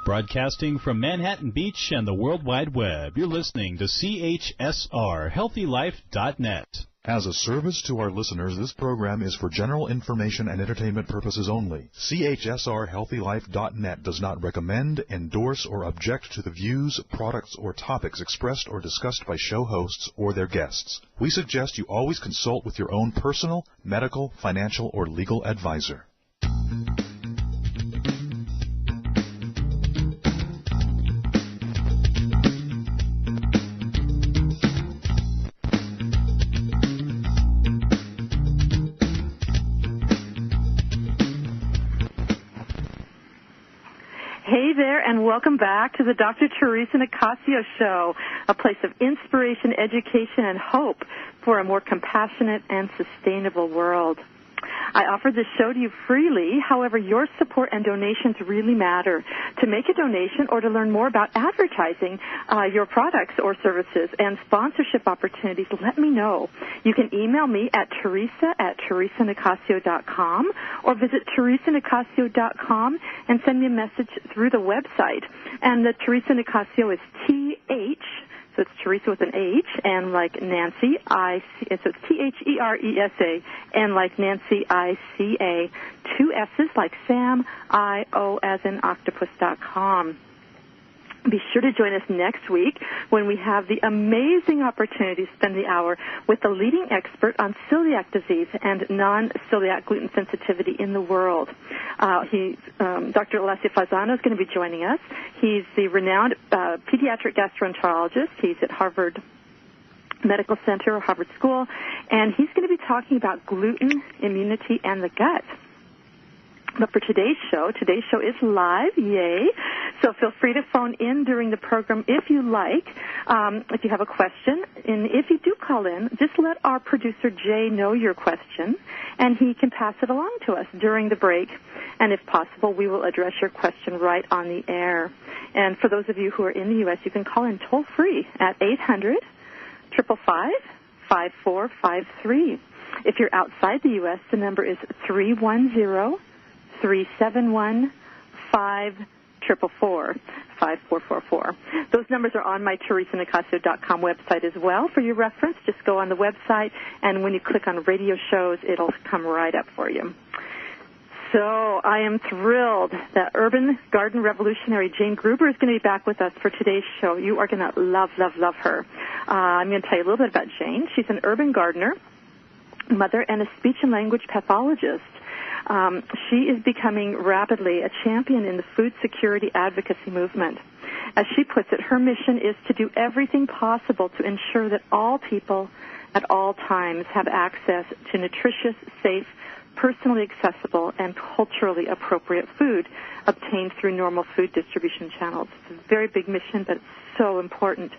Broadcasting from Manhattan Beach and the World Wide Web, you're listening to CHSR, HealthyLife.net. As a service to our listeners, this program is for general information and entertainment purposes only. CHSR HealthyLife.net does not recommend, endorse, or object to the views, products, or topics expressed or discussed by show hosts or their guests. We suggest you always consult with your own personal, medical, financial, or legal advisor. Hey there, and welcome back to the Dr. Teresa Nicasio Show, a place of inspiration, education, and hope for a more compassionate and sustainable world. I offer this show to you freely. However, your support and donations really matter. To make a donation or to learn more about advertising your products or services and sponsorship opportunities, let me know. You can email me at teresa@teresanicasio.com or visit teresanicasio.com and send me a message through the website. And the Teresa Nicasio is TH. So it's Teresa with an H, and like Nancy, so it's THERESA, and like Nancy, ICA, 2 S's like Sam, IO as in octopus.com. Be sure to join us next week when we have the amazing opportunity to spend the hour with the leading expert on celiac disease and non-celiac gluten sensitivity in the world. Dr. Alessio Fasano is going to be joining us. He's the renowned pediatric gastroenterologist. He's at Harvard Medical Center or Harvard School, and he's going to be talking about gluten, immunity, and the gut. But for today's show is live, yay. So feel free to phone in during the program if you like, if you have a question. And if you do call in, just let our producer, Jay, know your question, and he can pass it along to us during the break. And if possible, we will address your question right on the air. And for those of you who are in the U.S., you can call in toll-free at 800-555-5453. If you're outside the U.S., the number is 310-371-5444. Those numbers are on my teresanicasio.com website as well for your reference. Just go on the website, and when you click on radio shows, it'll come right up for you. So I am thrilled that urban garden revolutionary Jane Grueber is going to be back with us for today's show. You are going to love, love, love her. I'm going to tell you a little bit about Jane. She's an urban gardener, mother, and a speech and language pathologist. She is becoming rapidly a champion in the food security advocacy movement. As she puts it, her mission is to do everything possible to ensure that all people at all times have access to nutritious, safe, personally accessible, and culturally appropriate food obtained through normal food distribution channels. It's a very big mission, but it's so important.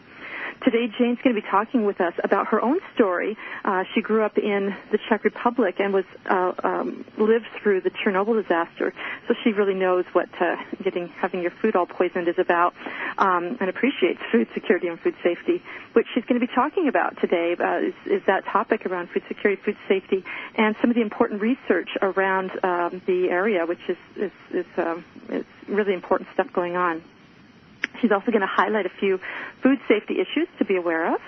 Today, Jane's going to be talking with us about her own story. She grew up in the Czech Republic and was lived through the Chernobyl disaster, so she really knows what having your food all poisoned is about, and appreciates food security and food safety. What she's going to be talking about today is that topic around food security, food safety, and some of the important research around the area, which is really important stuff going on. She's also going to highlight a few food safety issues to be aware of.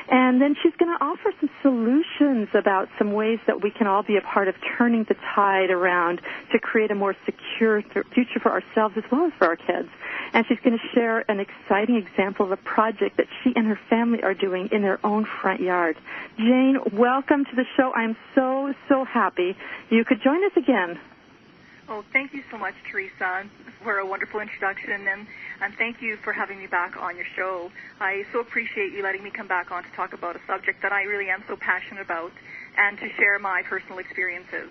And then she's going to offer some solutions about some ways that we can all be a part of turning the tide around to create a more secure future for ourselves as well as for our kids. And she's going to share an exciting example of a project that she and her family are doing in their own front yard. Jane, welcome to the show. I'm so, so happy you could join us again. Oh, thank you so much, Teresa, for a wonderful introduction, and thank you for having me back on your show. I so appreciate you letting me come back on to talk about a subject that I really am so passionate about and to share my personal experiences.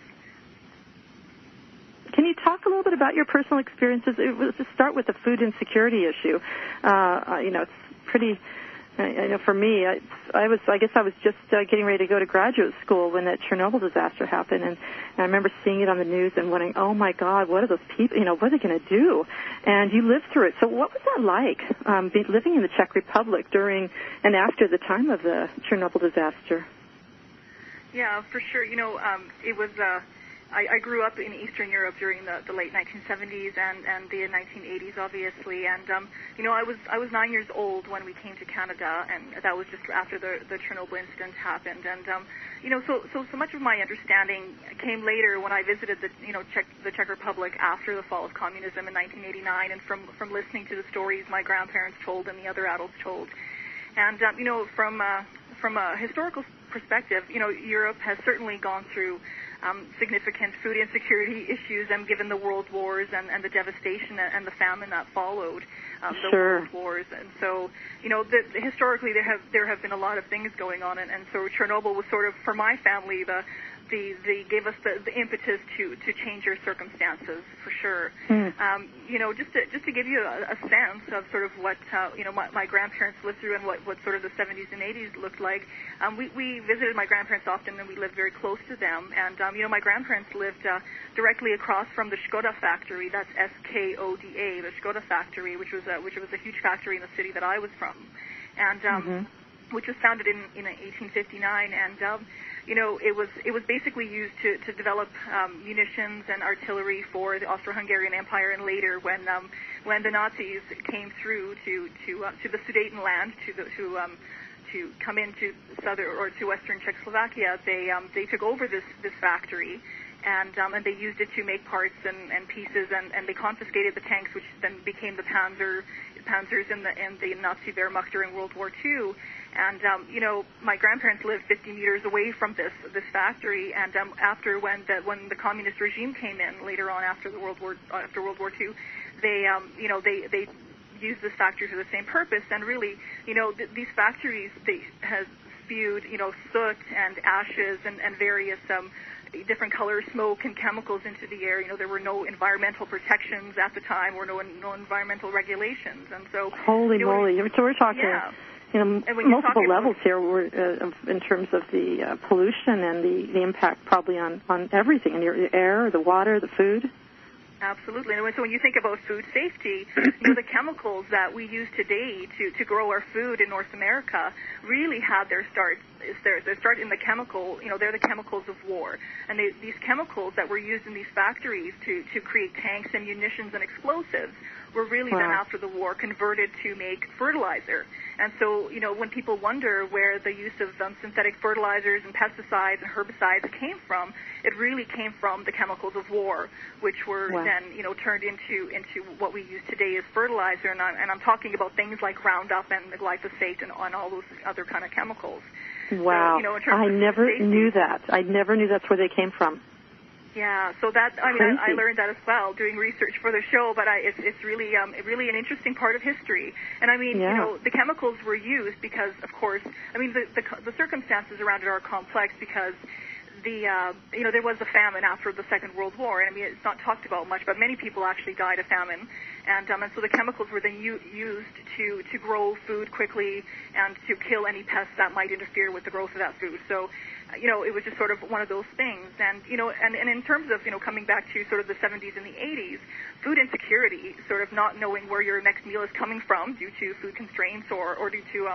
Can you talk a little bit about your personal experiences? Let's just start with the food insecurity issue. It's pretty... I know for me, I guess I was just getting ready to go to graduate school when that Chernobyl disaster happened, and I remember seeing it on the news and wondering, oh my God, what are those people? What are they going to do? And you lived through it. So what was that like, living in the Czech Republic during and after the time of the Chernobyl disaster? Yeah, for sure. It was I grew up in Eastern Europe during the late 1970s and the 1980s, obviously. And I was 9 years old when we came to Canada, and that was just after the Chernobyl incident happened. And so much of my understanding came later when I visited the Czech Republic after the fall of communism in 1989, and from listening to the stories my grandparents told and the other adults told. And from a historical perspective, Europe has certainly gone through significant food insecurity issues, and given the world wars and the devastation and the famine that followed the world wars. And so, historically there have been a lot of things going on, and so Chernobyl was sort of, for my family, they gave us the impetus to change our circumstances, for sure. Just to give you a sense of sort of what my grandparents lived through and what sort of the 70s and 80s looked like. We visited my grandparents often, and we lived very close to them. And my grandparents lived directly across from the Skoda factory. That's SKODA, the Skoda factory, which was a huge factory in the city that I was from, and which was founded in 1859. And it was basically used to develop munitions and artillery for the Austro-Hungarian Empire, and later when the Nazis came through to the Sudetenland to come into southern or to western Czechoslovakia, they took over this factory, and they used it to make parts and pieces, and they confiscated the tanks, which then became the Panzers and the Nazi Wehrmacht during World War II. And my grandparents lived 50 meters away from this factory. And after when the communist regime came in later on after World War II, they used this factory for the same purpose. And really, these factories, they have spewed soot and ashes and various different color smoke and chemicals into the air. There were no environmental protections at the time, or no environmental regulations. And so, holy moly! So we're talking. Yeah. Multiple levels here in terms of the pollution and the impact probably on everything, in the air, the water, the food. Absolutely. And so when you think about food safety, the chemicals that we use today to grow our food in North America really had their start in the chemical, they're the chemicals of war. And these chemicals that were used in these factories to create tanks and munitions and explosives were really then after the war converted to make fertilizer. And so, when people wonder where the use of synthetic fertilizers and pesticides and herbicides came from, it really came from the chemicals of war, which were then, turned into what we use today as fertilizer. And I'm talking about things like Roundup and the glyphosate and all those other kind of chemicals. Wow. So, I never knew that. I never knew that's where they came from. Yeah, so I learned that as well doing research for the show, but it's really an interesting part of history. And the chemicals were used because, of course, the circumstances around it are complex because there was a famine after the Second World War, and it's not talked about much, but many people actually died of famine, and so the chemicals were then used to grow food quickly and to kill any pests that might interfere with the growth of that food. So, it was just sort of one of those things, and in terms of coming back to sort of the 70s and the 80s, food insecurity, sort of not knowing where your next meal is coming from due to food constraints or due to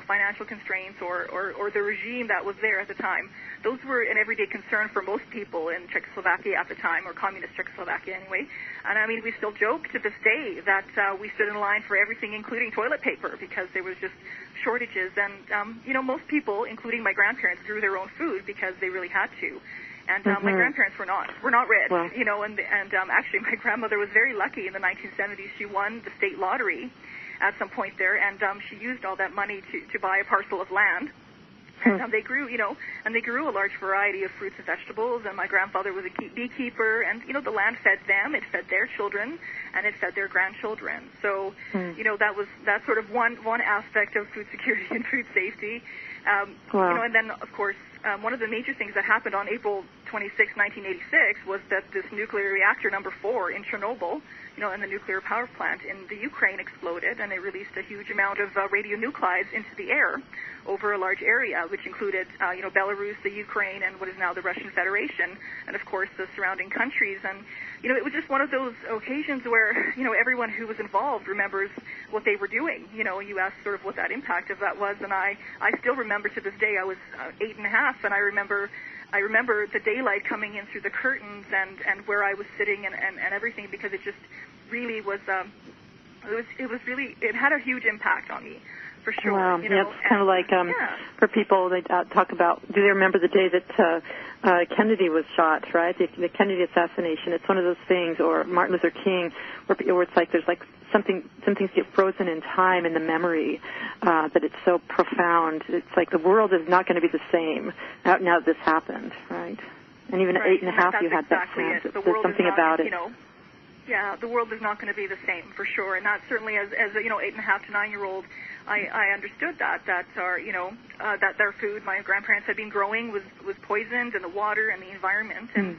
financial constraints or the regime that was there at the time. Those were an everyday concern for most people in Czechoslovakia at the time, or communist Czechoslovakia anyway. And we still joke to this day that we stood in line for everything, including toilet paper, because there was just shortages. And most people, including my grandparents, grew their own food because they really had to. And my grandparents were not rich, and actually my grandmother was very lucky in the 1970s. She won the state lottery at some point there, and she used all that money to buy a parcel of land. And they grew, a large variety of fruits and vegetables. And my grandfather was a beekeeper, and the land fed them, it fed their children, and it fed their grandchildren. So, that's sort of one aspect of food security and food safety. And then of course, one of the major things that happened on April 26, 1986, was that this nuclear reactor number 4 in Chernobyl, and the nuclear power plant in the Ukraine exploded, and they released a huge amount of radionuclides into the air over a large area, which included, Belarus, the Ukraine, and what is now the Russian Federation, and of course the surrounding countries. And, it was just one of those occasions where, everyone who was involved remembers what they were doing. You asked sort of what that impact of that was, and I still remember remember to this day, I was 8.5, and I remember the daylight coming in through the curtains and where I was sitting and everything, because it just really was, it had a huge impact on me. For sure. Wow. You know, it's kind of like for people, they talk about, do they remember the day that Kennedy was shot, right? The Kennedy assassination. It's one of those things, or Martin Luther King, where it's like there's like some things get frozen in time in the memory, that it's so profound. It's like the world is not going to be the same now that this happened, right? And even at 8.5, you had exactly that sense. There's something not, about it. You know, yeah, the world is not going to be the same, for sure. And that certainly, as a 8.5 to 9-year-old, I understood that their food my grandparents had been growing was poisoned, and the water and the environment. And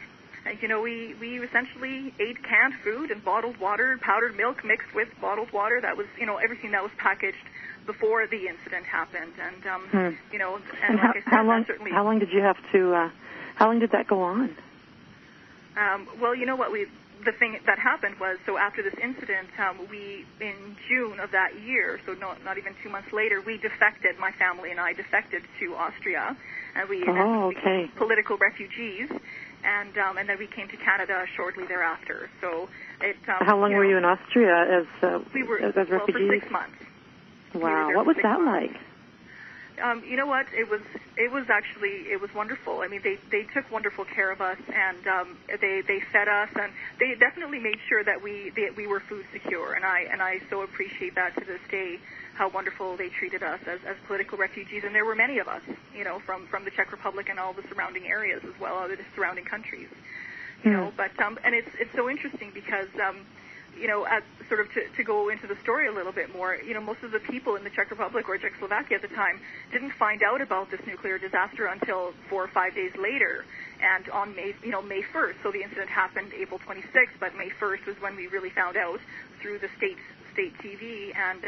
we essentially ate canned food and bottled water, powdered milk mixed with bottled water. That was, everything that was packaged before the incident happened. And and like I said, how long did you have to? How long did that go on? Well, you know what, the thing that happened was, so after this incident, we, in June of that year, so not even 2 months later, we defected, my family and I defected to Austria, and we became political refugees, and then we came to Canada shortly thereafter. So how long were you in Austria as refugees? Well, for 6 months. Wow, what was that like? You know what? It was wonderful. I mean, they took wonderful care of us, and they fed us, and they definitely made sure that we were food secure. And I so appreciate that to this day, how wonderful they treated us as political refugees. And there were many of us, from the Czech Republic and all the surrounding areas as well, other surrounding countries. But and it's so interesting because. Sort of to go into the story a little bit more, most of the people in the Czech Republic or Czechoslovakia at the time didn't find out about this nuclear disaster until 4 or 5 days later, and on May 1st. So the incident happened April 26th, but May 1st was when we really found out through the state TV. And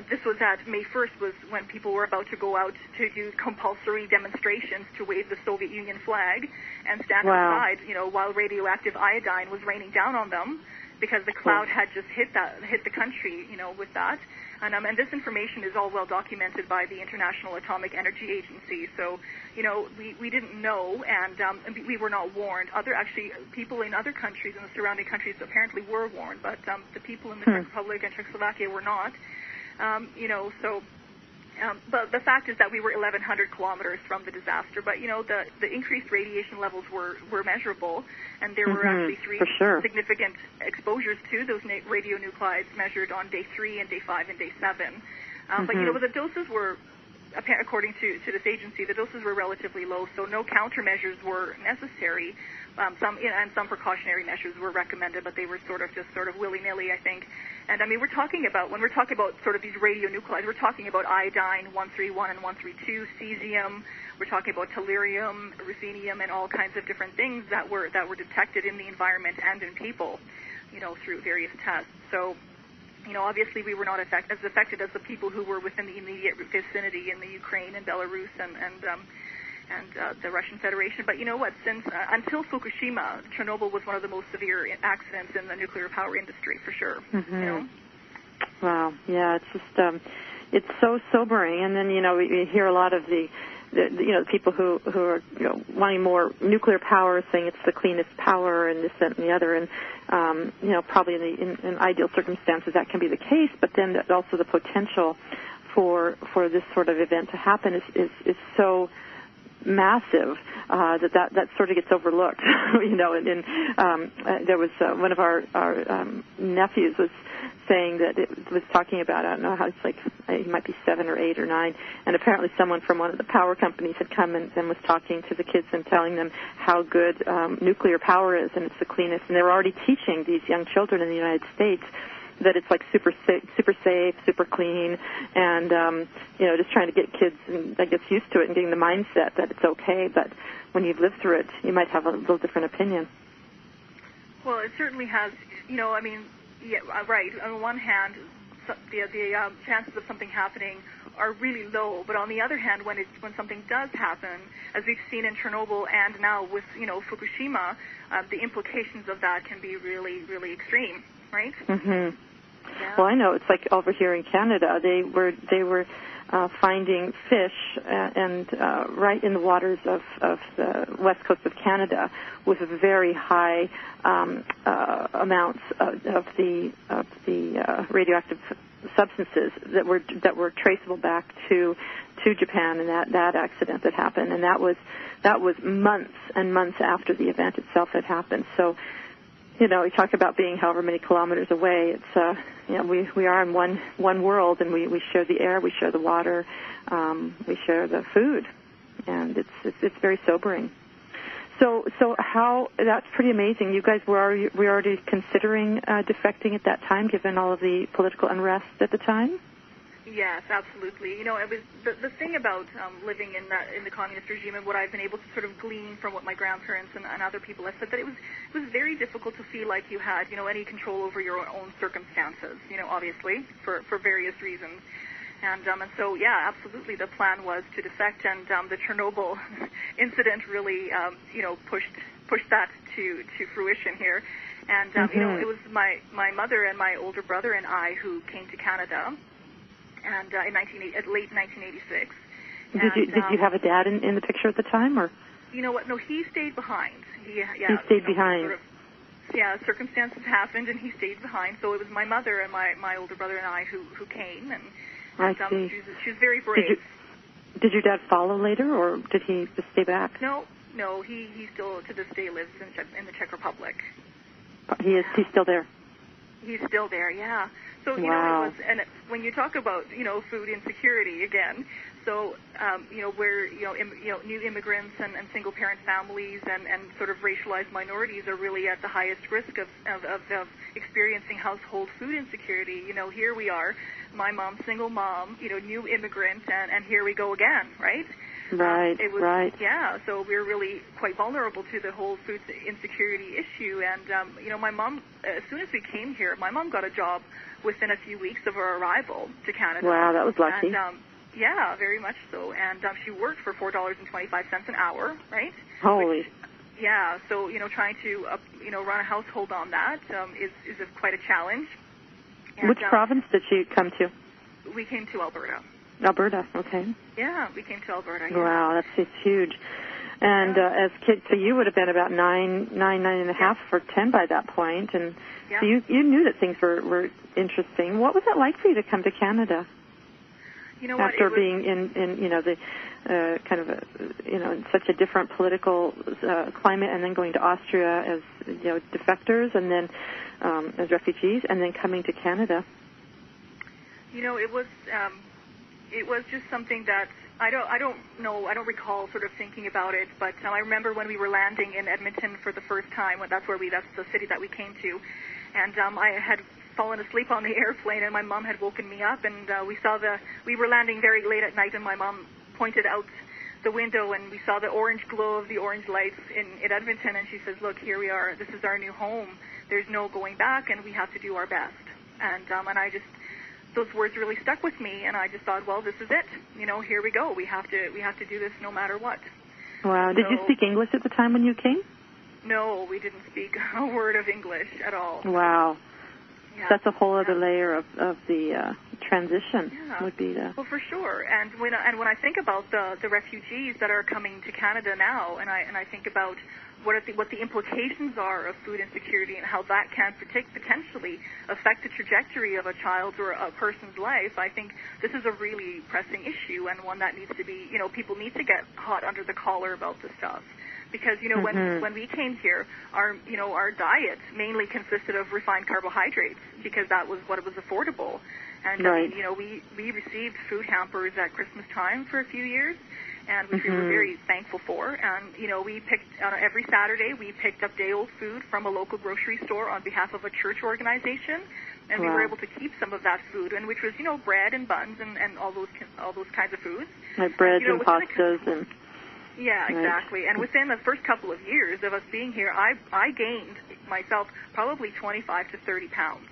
this was at May 1st was when people were about to go out to do compulsory demonstrations to wave the Soviet Union flag and stand outside, while radioactive iodine was raining down on them, because the cloud had just hit the country, with that. And this information is all well documented by the International Atomic Energy Agency. So, we didn't know, and we were not warned. People in other countries, in the surrounding countries, apparently were warned, but the people in the Czech Republic and Czechoslovakia were not. But the fact is that we were 1,100 kilometers from the disaster. But, the increased radiation levels were measurable, and there were actually 3 significant exposures to those radionuclides measured on day 3 and day 5 and day 7. But, the doses were, according to this agency, the doses were relatively low, so no countermeasures were necessary. Some precautionary measures were recommended, but they were sort of willy-nilly, I think. And when we're talking about sort of these radionuclides, we're talking about iodine 131 and 132, cesium. We're talking about tellurium, ruthenium, and all kinds of different things that were detected in the environment and in people, through various tests. So, obviously we were not as affected as the people who were within the immediate vicinity in the Ukraine and Belarus and the Russian Federation. But until Fukushima, Chernobyl was one of the most severe accidents in the nuclear power industry, for sure. Wow. Yeah, it's just it's so sobering. And then we hear a lot of the people who are wanting more nuclear power, saying it's the cleanest power and this, that, and the other. And probably in ideal circumstances that can be the case, but then also the potential for this sort of event to happen is so massive that sort of gets overlooked. There was one of our nephews was saying that it was talking about, I don't know how, it's like he might be 7 or 8 or 9, and apparently someone from one of the power companies had come and was talking to the kids and telling them how good nuclear power is, and it's the cleanest. And they were already teaching these young children in the United States that it's like super safe, super clean, and just trying to get kids, I guess, used to it and getting the mindset that it's okay. But when you've lived through it, you might have a little different opinion. Well, it certainly has. Yeah, right. On the one hand, the chances of something happening are really low, but on the other hand, when something does happen, as we've seen in Chernobyl and now with Fukushima, the implications of that can be really, really extreme, right? Yeah. Well, I know it's like over here in Canada, they were finding fish and right in the waters of the west coast of Canada with very high amounts of the radioactive substances that were traceable back to Japan and that accident that happened, and that was months and months after the event itself had happened. So, you know, we talk about being however many kilometers away. It's we are in one world, and we share the air, we share the water, we share the food, and it's very sobering. So how, that's pretty amazing. You guys were already considering defecting at that time, given all of the political unrest at the time? Yes, absolutely. You know, it was the thing about living in the communist regime, and what I've been able to sort of glean from what my grandparents and other people have said, that it was very difficult to feel like you had, you know, any control over your own circumstances, you know, obviously, for various reasons. And so, yeah, absolutely, the plan was to defect, and the Chernobyl incident really, you know, pushed that to fruition here. And, you know, it was my mother and my older brother and I who came to Canada, and in late 1986. Did you have a dad in the picture at the time, or? You know what? No, he stayed behind. He stayed behind. Sort of, circumstances happened, and he stayed behind. So it was my mother and my older brother and I who came, and I see. She was very brave. Did your dad follow later, or did he just stay back? No, he still to this day lives in the Czech Republic. He's still there. He's still there, yeah. So, you know, when you talk about, you know, food insecurity again, so, you know, where, you know, new immigrants and single-parent families and sort of racialized minorities are really at the highest risk of experiencing household food insecurity. You know, here we are, my mom, single mom, you know, new immigrant, and here we go again, right? Right. Yeah, so we're really quite vulnerable to the whole food insecurity issue. And, you know, my mom, as soon as we came here, my mom got a job within a few weeks of our arrival to Canada. Wow, that was lucky. And, yeah, very much so. And she worked for $4.25 an hour, right? Holy. Yeah, so, you know, trying to, you know, run a household on that is quite a challenge. And, which province did she come to? We came to Alberta. Alberta, okay. Yeah, we came to Alberta. Yeah. Wow, that's huge. And as kids, so you would have been about nine and a half or 10 by that point, and so you knew that things were interesting. What was it like for you to come to Canada? You know, after being in you know, the kind of you know, in such a different political climate, and then going to Austria as, you know, defectors, and then as refugees, and then coming to Canada. You know, it was just something that I don't know. I don't recall sort of thinking about it, but I remember when we were landing in Edmonton for the first time. That's the city that we came to, and I had fallen asleep on the airplane, and my mom had woken me up, and we were landing very late at night, and my mom pointed out the window, and we saw the orange glow of the orange lights in Edmonton, and she says, "Look, here we are. This is our new home. There's no going back, and we have to do our best." And I just, those words really stuck with me, and I just thought, well, this is it. You know, here we go. We have to do this no matter what. Wow. Did you speak English at the time when you came? No, we didn't speak a word of English at all. Wow. Yeah. That's a whole other layer of the transition. Yeah. Would be the. Well, for sure. And when I think about the refugees that are coming to Canada now, and I think about what the implications are of food insecurity and how that can potentially affect the trajectory of a child's or a person's life, I think this is a really pressing issue, and one that needs to be, you know, people need to get hot under the collar about this stuff. Because, you know, when we came here, our diet mainly consisted of refined carbohydrates, because that was what was affordable. And, right. You know, we received food hampers at Christmas time for a few years, and which we were very thankful for. And, you know, we picked, every Saturday, we picked up day-old food from a local grocery store on behalf of a church organization, and we were able to keep some of that food, and which was, you know, bread and buns and all those kinds of foods. Like breads and pastas and... Yeah, exactly. Right. And within the first couple of years of us being here, I gained myself probably 25 to 30 pounds.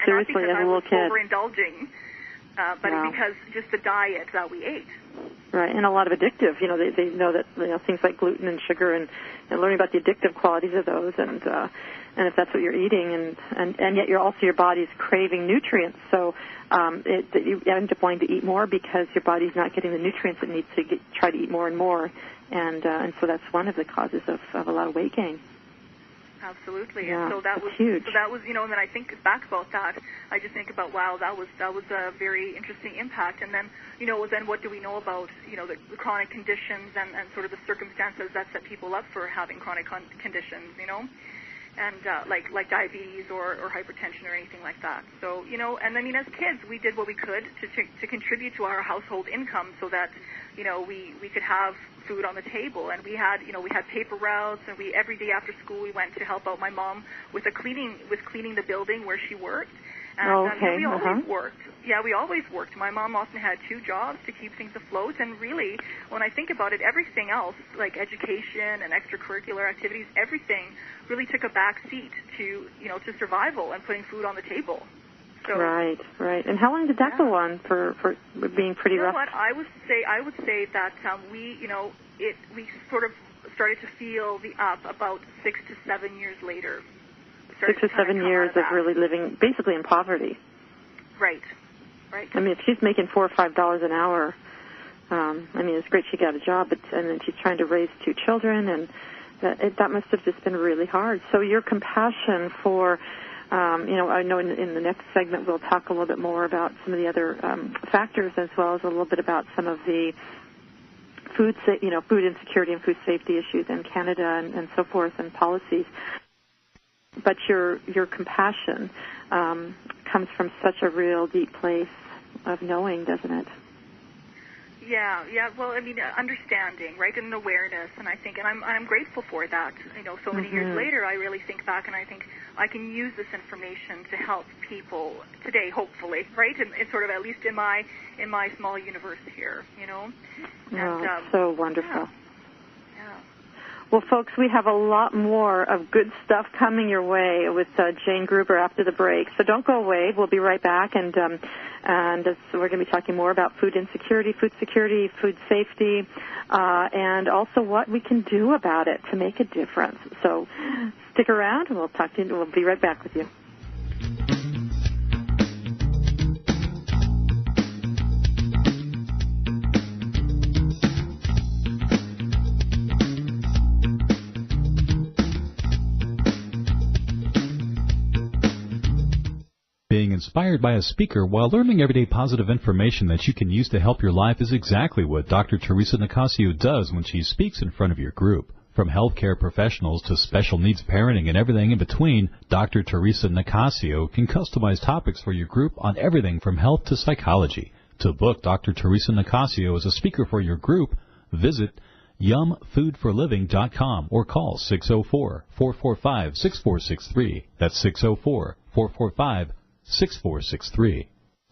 Seriously, and not because as a little I was overindulging, But it's because just the diet that we ate. Right, and a lot of addictive. They know that things like gluten and sugar and learning about the addictive qualities of those, and if that's what you're eating, and yet your body's craving nutrients, so you end up wanting to eat more because your body's not getting the nutrients it needs to try to eat more and more, and so that's one of the causes of a lot of weight gain. Absolutely. Yeah, and so that was huge. So that was, and then I think back about that, I just think about, wow, that was a very interesting impact. And then, then what do we know about, the chronic conditions and sort of the circumstances that set people up for having chronic conditions, and like diabetes or hypertension or anything like that. So, and I mean, as kids, we did what we could to contribute to our household income so that, we could have food on the table, and we had paper routes, and every day after school we went to help out my mom with cleaning the building where she worked. And we always worked. Yeah, we always worked. My mom often had 2 jobs to keep things afloat, and really, when I think about it, everything else, like education and extracurricular activities, everything really took a back seat to survival and putting food on the table. So, right. And how long did that go on for being pretty rough? What I would say that we sort of started to feel the up about 6 to 7 years later. 6 or 7 years of really living basically in poverty. Right. I mean, if she's making $4 or $5 an hour, I mean, it's great she got a job, and then she's trying to raise 2 children, and that must have just been really hard. So your compassion for I know in the next segment we'll talk a little bit more about some of the other factors, as well as a little bit about some of the food insecurity and food safety issues in Canada and so forth, and policies. But your compassion comes from such a real deep place of knowing, doesn't it? Yeah. Well, I mean, understanding, right, and awareness, and I think, and I'm grateful for that. So many years later, I really think back, and I think I can use this information to help people today, hopefully, right, and sort of at least in my small universe here, And, so wonderful. Yeah. Well, folks, we have a lot more of good stuff coming your way with Jane Grueber after the break. So don't go away. We'll be right back, and we're going to be talking more about food insecurity, food security, food safety, and also what we can do about it to make a difference. So stick around, and we'll talk to you. We'll be right back with you. Being inspired by a speaker while learning everyday positive information that you can use to help your life is exactly what Dr. Teresa Nicasio does when she speaks in front of your group. From healthcare professionals to special needs parenting and everything in between, Dr. Teresa Nicasio can customize topics for your group on everything from health to psychology. To book Dr. Teresa Nicasio as a speaker for your group, visit yumfoodforliving.com or call 604-445-6463. That's 604-445-6463.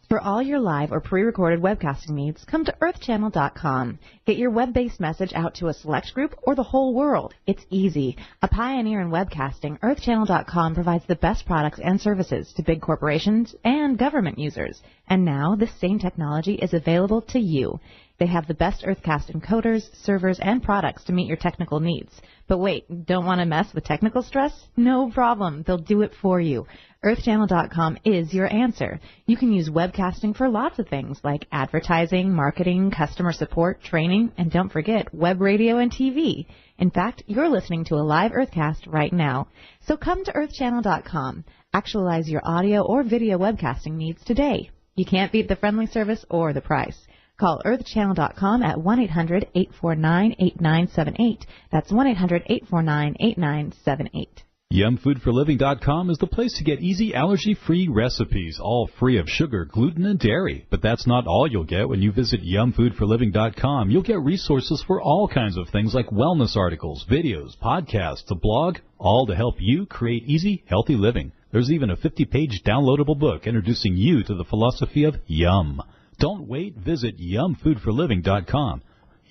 For all your live or pre-recorded webcasting needs, come to earthchannel.com. Get your web-based message out to a select group or the whole world. It's easy. A pioneer in webcasting, earthchannel.com provides the best products and services to big corporations and government users. And now this same technology is available to you. They have the best Earthcast encoders, servers, and products to meet your technical needs. But wait, don't want to mess with technical stress? No problem. They'll do it for you. EarthChannel.com is your answer. You can use webcasting for lots of things like advertising, marketing, customer support, training, and don't forget web radio and TV. In fact, you're listening to a live Earthcast right now. So come to EarthChannel.com. Actualize your audio or video webcasting needs today. You can't beat the friendly service or the price. Call earthchannel.com at 1-800-849-8978. That's 1-800-849-8978. YumFoodForLiving.com is the place to get easy, allergy-free recipes, all free of sugar, gluten, and dairy. But that's not all you'll get when you visit YumFoodForLiving.com. You'll get resources for all kinds of things like wellness articles, videos, podcasts, a blog, all to help you create easy, healthy living. There's even a 50-page downloadable book introducing you to the philosophy of Yum. Don't wait. Visit YumFoodForLiving.com.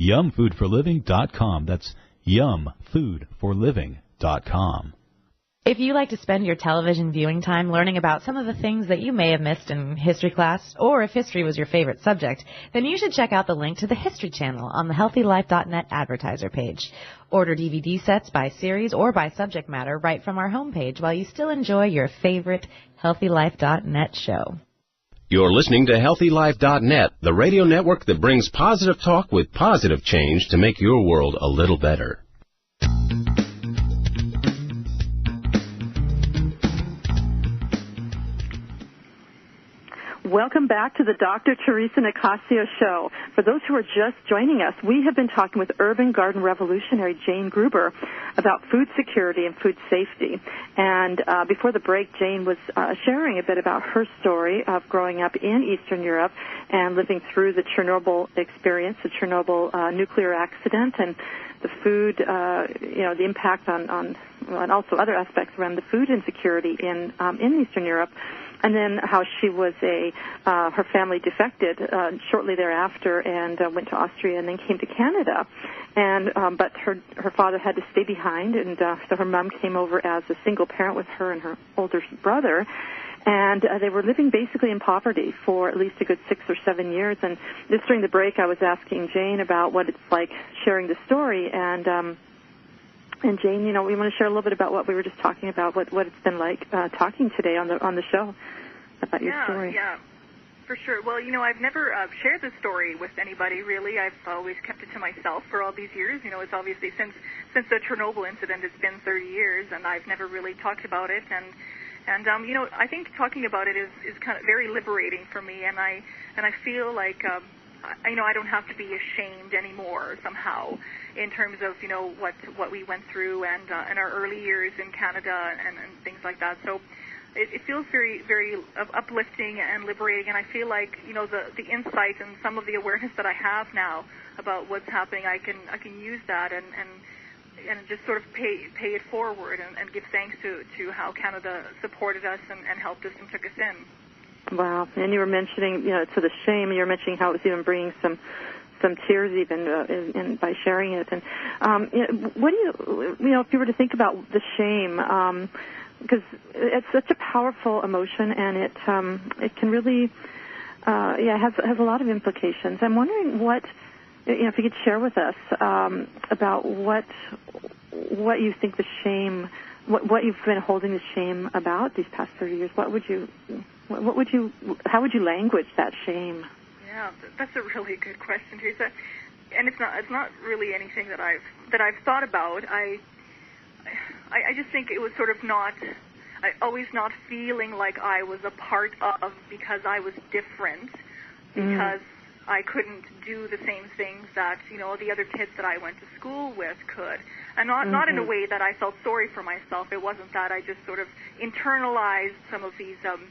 YumFoodForLiving.com. That's YumFoodForLiving.com. If you like to spend your television viewing time learning about some of the things that you may have missed in history class, or if history was your favorite subject, then you should check out the link to the History Channel on the HealthyLife.net advertiser page. Order DVD sets by series or by subject matter right from our homepage while you still enjoy your favorite HealthyLife.net show. You're listening to HealthyLife.net, the radio network that brings positive talk with positive change to make your world a little better. Welcome back to the Dr. Teresa Nicasio Show. For those who are just joining us, we have been talking with urban garden revolutionary Jane Grueber about food security and food safety. And before the break, Jane was sharing a bit about her story of growing up in Eastern Europe and living through the Chernobyl experience, the Chernobyl nuclear accident, and the food, the impact on and also other aspects around the food insecurity in Eastern Europe. And then how she was her family defected shortly thereafter and went to Austria and then came to Canada. And but her father had to stay behind, and so her mom came over as a single parent with her and her older brother. And they were living basically in poverty for at least a good 6 or 7 years. And just during the break, I was asking Jane about what it's like sharing the story. And Jane, we want to share a little bit about what we were just talking about, what it's been like talking today on the show about your story. Yeah, for sure. Well, I've never shared this story with anybody, really. I've always kept it to myself for all these years. It's obviously since the Chernobyl incident, it's been 30 years, and I've never really talked about it. And I think talking about it is kind of very liberating for me, and I feel like I don't have to be ashamed anymore somehow in terms of what we went through and in our early years in Canada and things like that. So it feels very, very uplifting and liberating, and I feel like the insight and some of the awareness that I have now about what's happening, I can use that and just sort of pay it forward and give thanks to how Canada supported us and helped us and took us in. Wow. And you were mentioning, to the shame, you were mentioning how it was even bringing some tears even by sharing it. And what do you, if you were to think about the shame, because it's such a powerful emotion and it can really, has a lot of implications. I'm wondering what, if you could share with us about what you think the shame, what you've been holding the shame about these past 30 years. How would you language that shame? Yeah, that's a really good question, Teresa. And it's not really anything that I've thought about. I just think it was sort of always not feeling like I was a part of because I was different, because I couldn't do the same things that, the other kids that I went to school with could. And not in a way that I felt sorry for myself. It wasn't that. I just sort of internalized some of these, some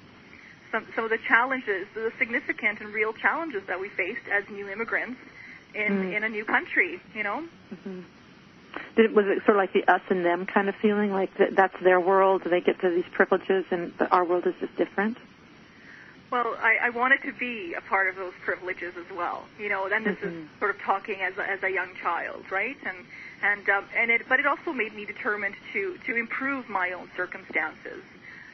of the challenges, the significant and real challenges that we faced as new immigrants in a new country, Mm-hmm. Was it sort of like the us and them kind of feeling, like that's their world, they get to these privileges, and our world is just different? Well, I wanted to be a part of those privileges as well, then this is sort of talking as a young child, right? But it also made me determined to improve my own circumstances,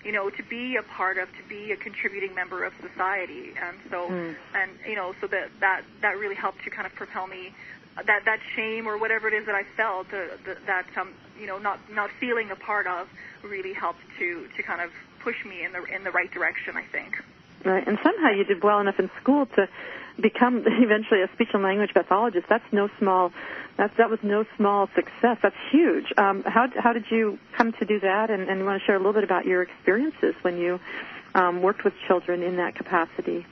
to be a part of, to be a contributing member of society. And so, so that really helped to kind of propel me, that shame or whatever it is that I felt, not feeling a part of, really helped to kind of push me in the right direction, I think. Right, and somehow you did well enough in school to become eventually a speech and language pathologist. That was no small success. That's huge. How did you come to do that? And you want to share a little bit about your experiences when you worked with children in that capacity?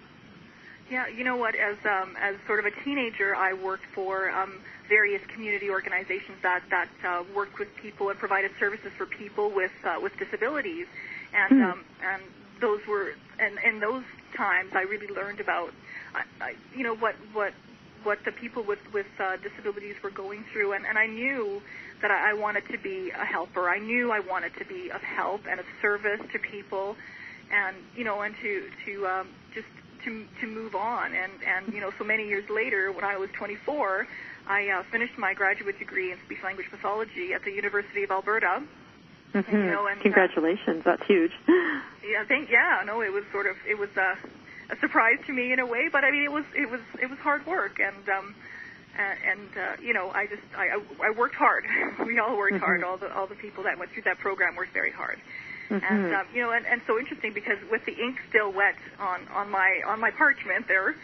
Yeah, you know what? As sort of a teenager, I worked for various community organizations that worked with people and provided services for people with disabilities, and those were, and in those times, I really learned about, what the people with disabilities were going through, and I knew that I wanted to be a helper. I knew I wanted to be of help and of service to people, and and to move on, and so many years later, when I was 24, I finished my graduate degree in speech language pathology at the University of Alberta. Mm-hmm. And, you know, and congratulations, that's huge. It was a surprise to me in a way, but I mean, it was hard work, and you know, I worked hard. We all worked hard. All the people that went through that program worked very hard. And you know, and so interesting, because with the ink still wet on my parchment there,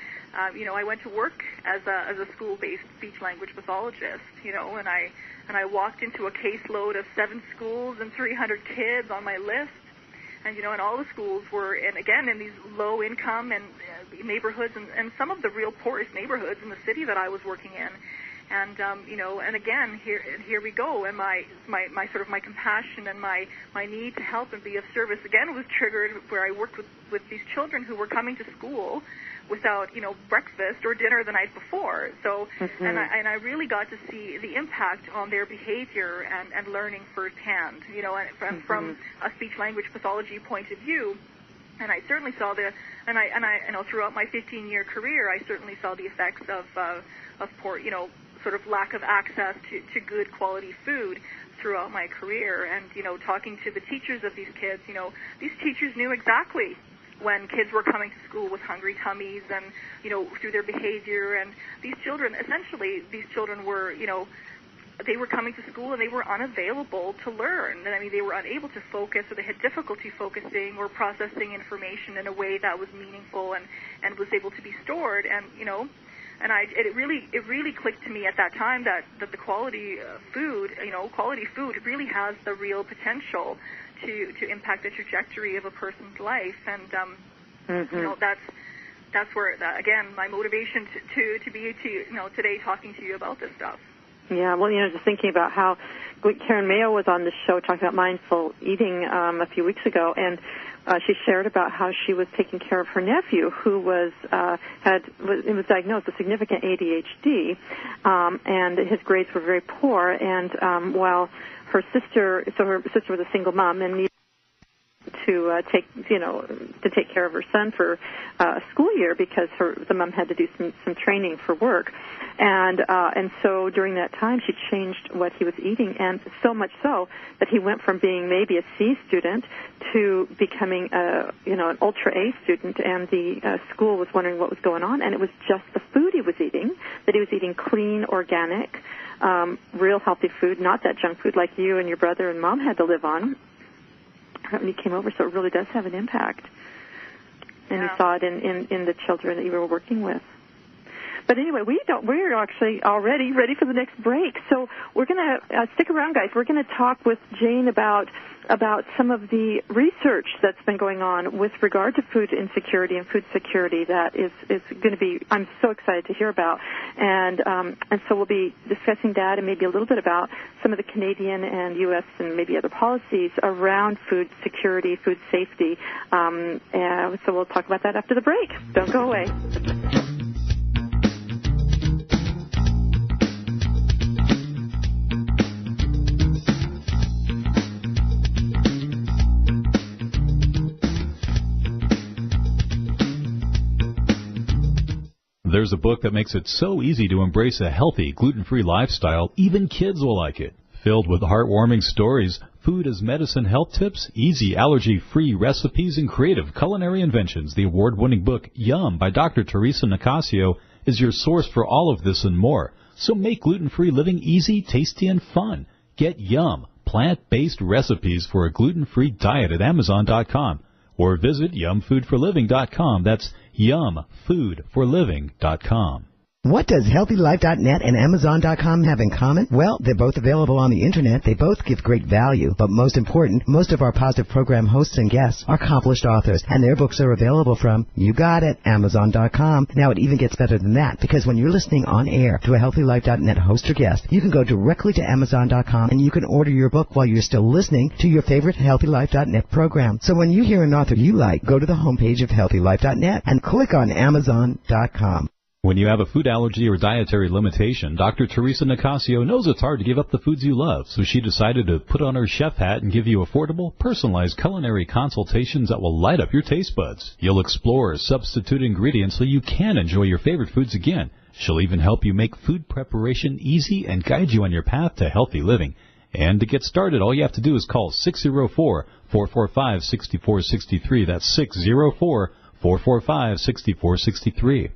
you know, I went to work as a school-based speech-language pathologist. You know, and I walked into a caseload of 7 schools and 300 kids on my list. And, you know, and all the schools were, and again, in these low-income and neighborhoods, and some of the real poorest neighborhoods in the city that I was working in. And, you know, and again, here we go. And my sort of my compassion and my need to help and be of service, again, was triggered where I worked with these children who were coming to school without, you know, breakfast or dinner the night before. So, and I really got to see the impact on their behavior and learning firsthand, you know, and from a speech-language pathology point of view. And I certainly saw and I you know, throughout my 15-year career, I certainly saw the effects of poor, you know, sort of lack of access to good quality food throughout my career. And, you know, talking to the teachers of these kids, you know, these teachers knew exactly when kids were coming to school with hungry tummies, and, you know, through their behavior. And these children were, you know, they were coming to school and they were unavailable to learn. And I mean, they were unable to focus, or they had difficulty focusing or processing information in a way that was meaningful and was able to be stored. And, you know, and it really clicked to me at that time that the quality food, you know, quality food really has the real potential to impact the trajectory of a person's life. And you know, that's where again, my motivation to be you know, today talking to you about this stuff. Yeah, well, you know, just thinking about how Karen Mayo was on the show talking about mindful eating a few weeks ago, and she shared about how she was taking care of her nephew who was diagnosed with significant ADHD, and his grades were very poor. And while her sister was a single mom and needed to take care of her son for a school year, because the mom had to do some training for work, and so during that time she changed what he was eating, and so much so that he went from being maybe a C student to becoming an ultra A student. And the school was wondering what was going on, and it was just the food he was eating, that he was eating clean, organic, real healthy food, not that junk food like you and your brother and mom had to live on when he came over. So it really does have an impact. And you saw it in the children that you were working with. But anyway, we're actually already ready for the next break. So we're going to stick around, guys. We're going to talk with Jane about some of the research that's been going on with regard to food insecurity and food security that is going to be, I'm so excited to hear about. And so we'll be discussing that, and maybe a little bit about some of the Canadian and U.S. and maybe other policies around food security, food safety. So we'll talk about that after the break. Don't go away. There's a book that makes it so easy to embrace a healthy, gluten-free lifestyle, even kids will like it. Filled with heartwarming stories, food as medicine health tips, easy allergy-free recipes, and creative culinary inventions, the award-winning book Yum by Dr. Teresa Nicasio is your source for all of this and more. So make gluten-free living easy, tasty, and fun. Get Yum, plant-based recipes for a gluten-free diet at Amazon.com. Or visit yumfoodforliving.com. That's yumfoodforliving.com. What does HealthyLife.net and Amazon.com have in common? Well, they're both available on the Internet. They both give great value. But most important, most of our positive program hosts and guests are accomplished authors, and their books are available from, you got it, Amazon.com. Now, it even gets better than that, because when you're listening on air to a HealthyLife.net host or guest, you can go directly to Amazon.com, and you can order your book while you're still listening to your favorite HealthyLife.net program. So when you hear an author you like, go to the homepage of HealthyLife.net and click on Amazon.com. When you have a food allergy or dietary limitation, Dr. Teresa Nicasio knows it's hard to give up the foods you love, so she decided to put on her chef hat and give you affordable, personalized culinary consultations that will light up your taste buds. You'll explore substitute ingredients so you can enjoy your favorite foods again. She'll even help you make food preparation easy and guide you on your path to healthy living. And to get started, all you have to do is call 604-445-6463. That's 604-445-6463.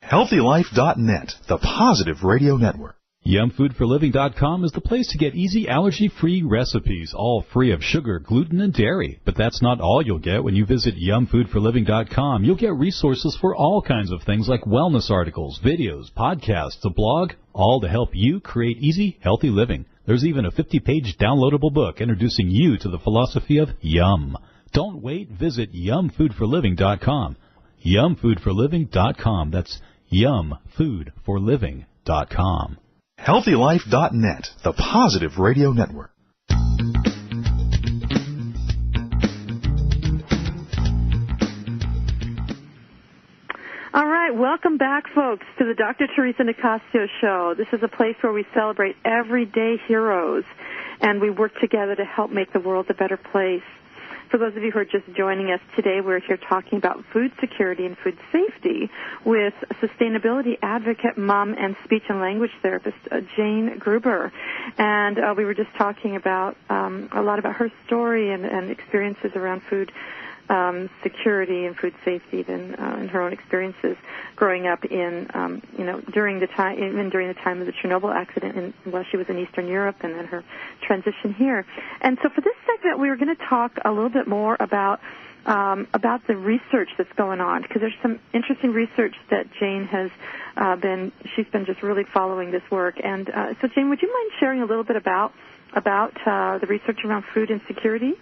HealthyLife.net, the positive radio network. YumFoodForLiving.com is the place to get easy allergy-free recipes, all free of sugar, gluten, and dairy. But that's not all you'll get when you visit YumFoodForLiving.com. You'll get resources for all kinds of things like wellness articles, videos, podcasts, a blog, all to help you create easy, healthy living. There's even a 50-page downloadable book introducing you to the philosophy of yum. Don't wait. Visit YumFoodForLiving.com. YumFoodForLiving.com. That's YumFoodForLiving.com. HealthyLife.net, the positive radio network. All right, welcome back, folks, to the Dr. Teresa Nicasio Show. This is a place where we celebrate everyday heroes, and we work together to help make the world a better place. For those of you who are just joining us today, we're here talking about food security and food safety with sustainability advocate, mom, and speech and language therapist Jane Grueber. And we were just talking about a lot about her story and experiences around food security and food safety in her own experiences growing up in during the time of the Chernobyl accident while she was in Eastern Europe, and then her transition here. And so for this segment, we were going to talk a little bit more about the research that's going on, because there's some interesting research that Jane has she's been just really following this work. And so Jane, would you mind sharing a little bit about the research around food insecurity?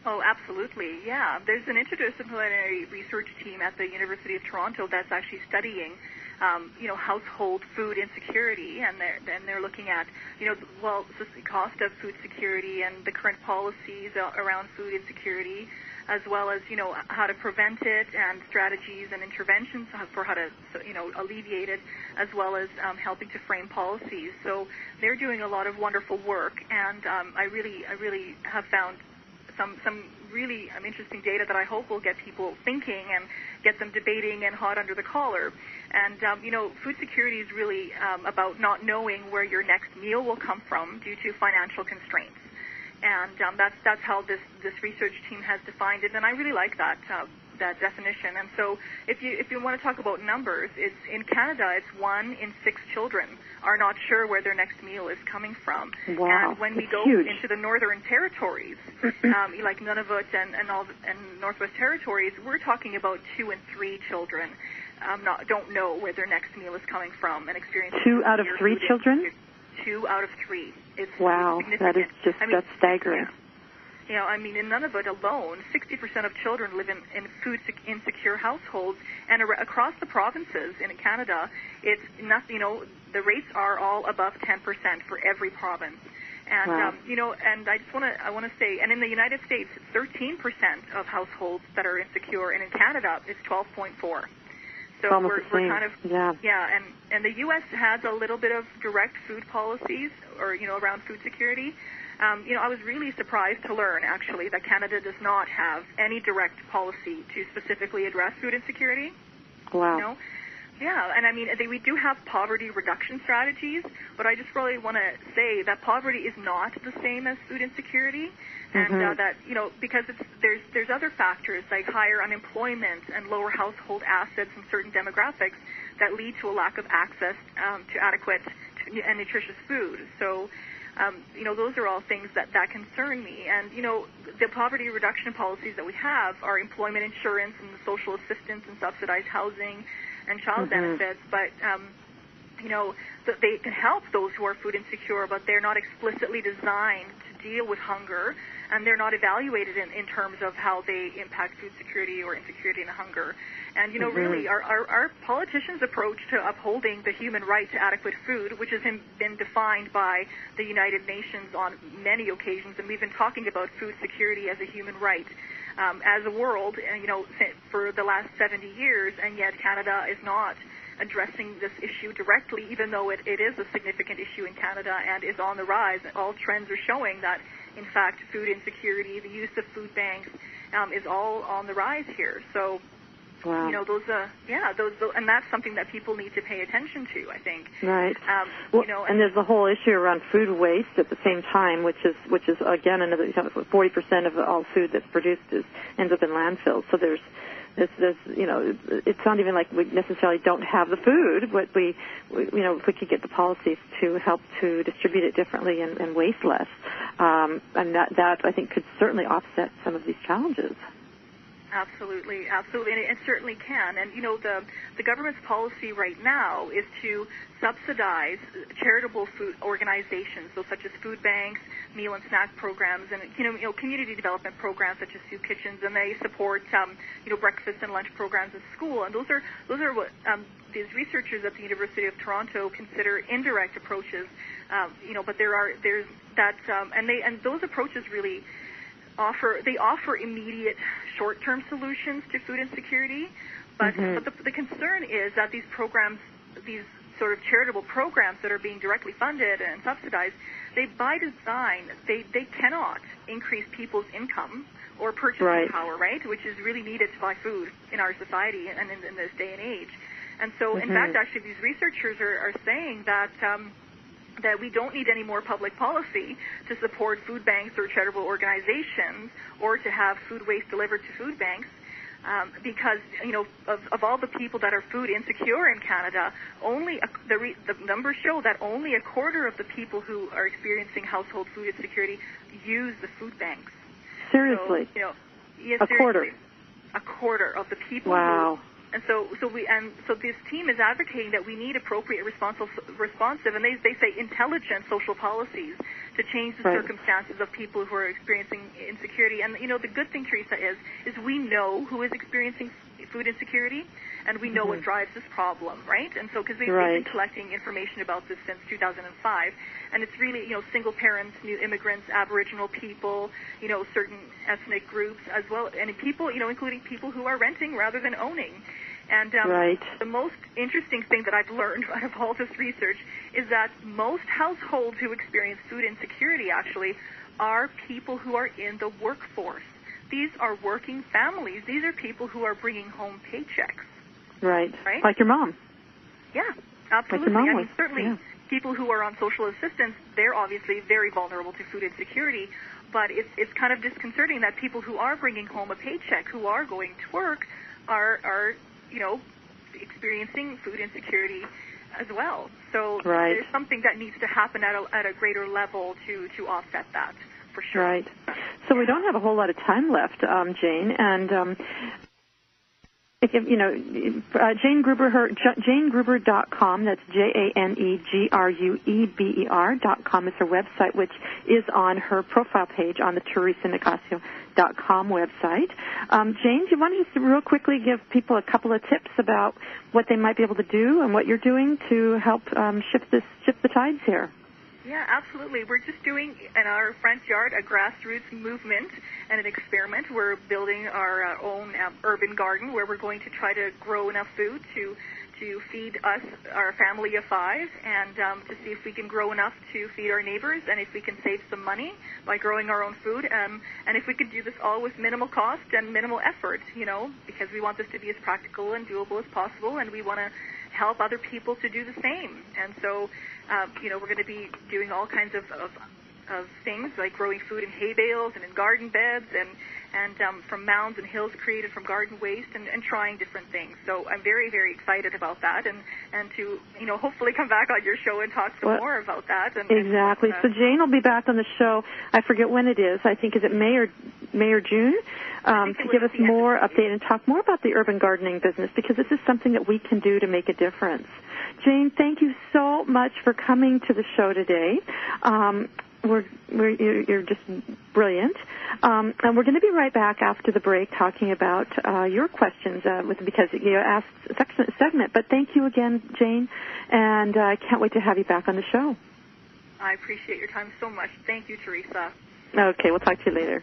Oh, absolutely, yeah. There's an interdisciplinary research team at the University of Toronto that's actually studying, household food insecurity, and they're looking at, the cost of food security and the current policies around food insecurity, as well as, how to prevent it and strategies and interventions for how to, alleviate it, as well as helping to frame policies. So they're doing a lot of wonderful work, and I really have found some really interesting data that I hope will get people thinking and get them debating and hot under the collar. And, food security is really about not knowing where your next meal will come from due to financial constraints. And that's how this research team has defined it, and I really like that definition. And so if you want to talk about numbers, it's in Canada, it's 1 in 6 children are not sure where their next meal is coming from. Wow, and when we go huge. into the northern territories, like Nunavut and Northwest Territories, we're talking about 2 in 3 children don't know where their next meal is coming from and experience 2 out of 3 children? 2 out of 3. It's wow, significant. that is just that's staggering. Yeah. In Nunavut alone, 60% of children live in food insecure households, and across the provinces in Canada, it's nothing. The rates are all above 10% for every province. And wow. And I want to say, and in the United States, it's 13% of households that are insecure, and in Canada, it's 12.4%. So we're kind of and the U.S. has a little bit of direct food policies or around food security. I was really surprised to learn actually that Canada does not have any direct policy to specifically address food insecurity. Wow. Yeah, and we do have poverty reduction strategies, but I just really want to say that poverty is not the same as food insecurity, and that because there's other factors like higher unemployment and lower household assets in certain demographics that lead to a lack of access to adequate and nutritious food. So. Those are all things that concern me. And, the poverty reduction policies that we have are employment insurance and social assistance and subsidized housing and child benefits. But, they can help those who are food insecure, but they're not explicitly designed to deal with hunger, and they're not evaluated in terms of how they impact food security or insecurity and hunger. And, really, our politicians' approach to upholding the human right to adequate food, which has been defined by the United Nations on many occasions, and we've been talking about food security as a human right as a world, for the last 70 years, and yet Canada is not addressing this issue directly, even though it is a significant issue in Canada and is on the rise. All trends are showing that, in fact, food insecurity, the use of food banks, is all on the rise here. So Wow. And that's something that people need to pay attention to, I think. Right. And there's the whole issue around food waste at the same time, which is again another 40% of all food that's produced ends up in landfills. So there's it's not even like we necessarily don't have the food, but if we could get the policies to help to distribute it differently and waste less, and that I think could certainly offset some of these challenges. Absolutely, and it certainly can. And the government's policy right now is to subsidize charitable food organizations, so such as food banks, meal and snack programs, and community development programs such as soup kitchens, and they support breakfast and lunch programs at school. And those are what these researchers at the University of Toronto consider indirect approaches. But there's that, and those approaches really offer immediate short-term solutions to food insecurity, but the concern is that these programs, these sort of charitable programs that are being directly funded and subsidized, they by design they cannot increase people's income or purchasing power, right? Which is really needed to buy food in our society and in this day and age. And so, in fact, actually, these researchers are saying that we don't need any more public policy to support food banks or charitable organizations or to have food waste delivered to food banks because, of all the people that are food insecure in Canada, the numbers show that only a quarter of the people who are experiencing household food insecurity use the food banks. Seriously? So, quarter? A quarter of the people. Wow. And so this team is advocating that we need appropriate, responsive, and they say intelligent social policies to change the circumstances of people who are experiencing insecurity. And the good thing, Teresa, is we know who is experiencing food insecurity, and we know what drives this problem, right? And so because we've been collecting information about this since 2005, and it's really single parents, new immigrants, Aboriginal people, certain ethnic groups as well, and people including people who are renting rather than owning. And the most interesting thing that I've learned out of all this research is that most households who experience food insecurity actually are people who are in the workforce. These are working families. These are people who are bringing home paychecks. Right? Like your mom. Yeah, absolutely. Like your mom certainly people who are on social assistance, they're obviously very vulnerable to food insecurity, but it's kind of disconcerting that people who are bringing home a paycheck, who are going to work, are experiencing food insecurity as well. So there's something that needs to happen at a greater level to offset that, for sure. Right. So we don't have a whole lot of time left, Jane, and Jane Grueber, JaneGrueber.com, that's JaneGrueber.com is her website, which is on her profile page on the TeresaNicasio.com website. Jane, do you want to just real quickly give people a couple of tips about what they might be able to do and what you're doing to help shift the tides here? Yeah, absolutely. We're just doing in our front yard a grassroots movement and an experiment. We're building our own urban garden where we're going to try to grow enough food to feed us, our family of 5, and to see if we can grow enough to feed our neighbors and if we can save some money by growing our own food, and if we can do this all with minimal cost and minimal effort, because we want this to be as practical and doable as possible, and we want to help other people to do the same. And so, we're going to be doing all kinds of things like growing food in hay bales and in garden beds and from mounds and hills created from garden waste and trying different things. So I'm very, very excited about that and to, hopefully come back on your show and talk some more about that. Exactly. So Jane will be back on the show. I forget when it is. I think, is it May or June? To give us more update and talk more about the urban gardening business, because this is something that we can do to make a difference. Jane, thank you so much for coming to the show today. You're just brilliant. And we're going to be right back after the break talking about your questions because you asked a segment. But thank you again, Jane, and I can't wait to have you back on the show. I appreciate your time so much. Thank you, Teresa. Okay, we'll talk to you later.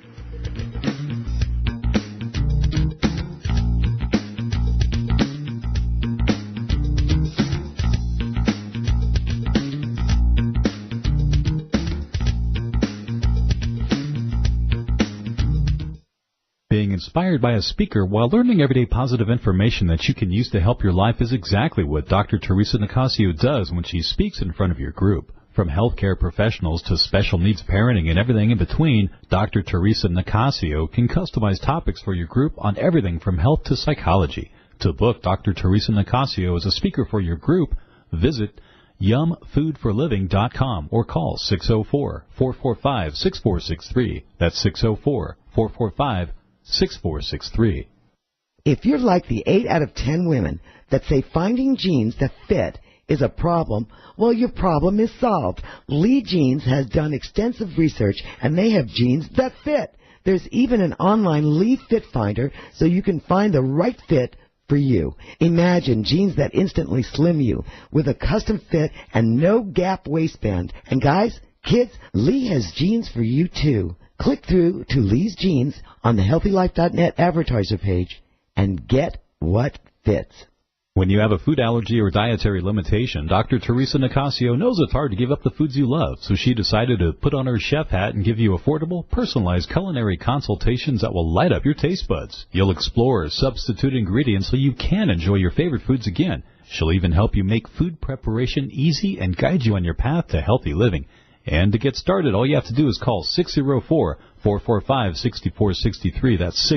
Being inspired inspired by a speaker while learning everyday positive information that you can use to help your life is exactly what Dr. Teresa Nicasio does when she speaks in front of your group. From healthcare professionals to special needs parenting and everything in between, Dr. Teresa Nicasio can customize topics for your group on everything from health to psychology. To book Dr. Teresa Nicasio as a speaker for your group, visit yumfoodforliving.com or call 604-445-6463. That's 604-445-6463. If you're like the 8 out of 10 women that say finding jeans that fit is a problem, well, your problem is solved. Lee Jeans has done extensive research, and they have jeans that fit. There's even an online Lee Fit Finder so you can find the right fit for you. Imagine jeans that instantly slim you with a custom fit and no gap waistband. And guys, kids, Lee has jeans for you too. Click through to Lee's Jeans on the HealthyLife.net advertiser page and get what fits. When you have a food allergy or dietary limitation, Dr. Teresa Nicasio knows it's hard to give up the foods you love, so she decided to put on her chef hat and give you affordable, personalized culinary consultations that will light up your taste buds. You'll explore substitute ingredients so you can enjoy your favorite foods again. She'll even help you make food preparation easy and guide you on your path to healthy living. And to get started, all you have to do is call 604-445-6463. That's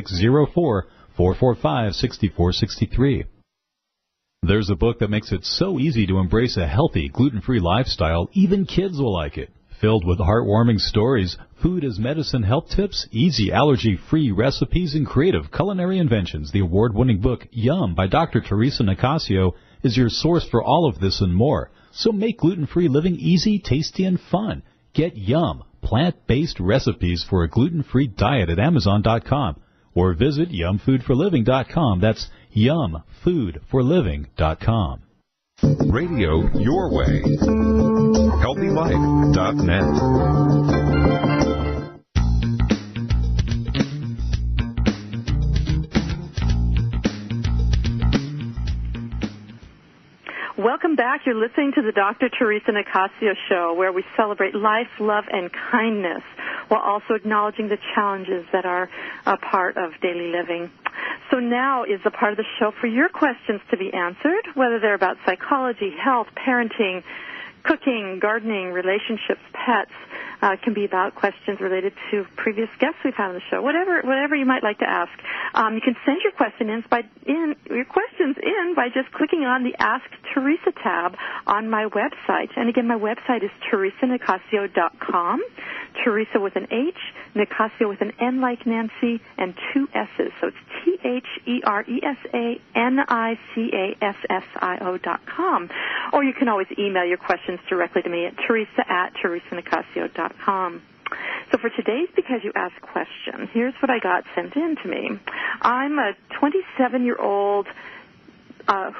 604-445-6463. There's a book that makes it so easy to embrace a healthy, gluten-free lifestyle, even kids will like it. Filled with heartwarming stories, food as medicine health tips, easy allergy-free recipes, and creative culinary inventions, the award-winning book Yum by Dr. Teresa Nicasio is your source for all of this and more. So make gluten-free living easy, tasty, and fun. Get Yum, plant-based recipes for a gluten-free diet at Amazon.com or visit yumfoodforliving.com. That's yumfoodforliving.com. Radio your way. HealthyLife.net. Welcome back. You're listening to the Dr. Teresa Nicasio Show, where we celebrate life, love, and kindness while also acknowledging the challenges that are a part of daily living. So now is the part of the show for your questions to be answered, whether they're about psychology, health, parenting, cooking, gardening, relationships, pets. It can be about questions related to previous guests we've had on the show. Whatever you might like to ask. You can send your questions in by just clicking on the Ask Teresa tab on my website. And again, my website is teresanicasio.com. Teresa with an H, Nicasio with an N like Nancy, and 2 S's. So it's TheresaNicasio.com. Or you can always email your questions directly to me at teresa@teresanicasio.com. So for today's Because You Asked question, here's what I got sent in to me. I'm a 27-year-old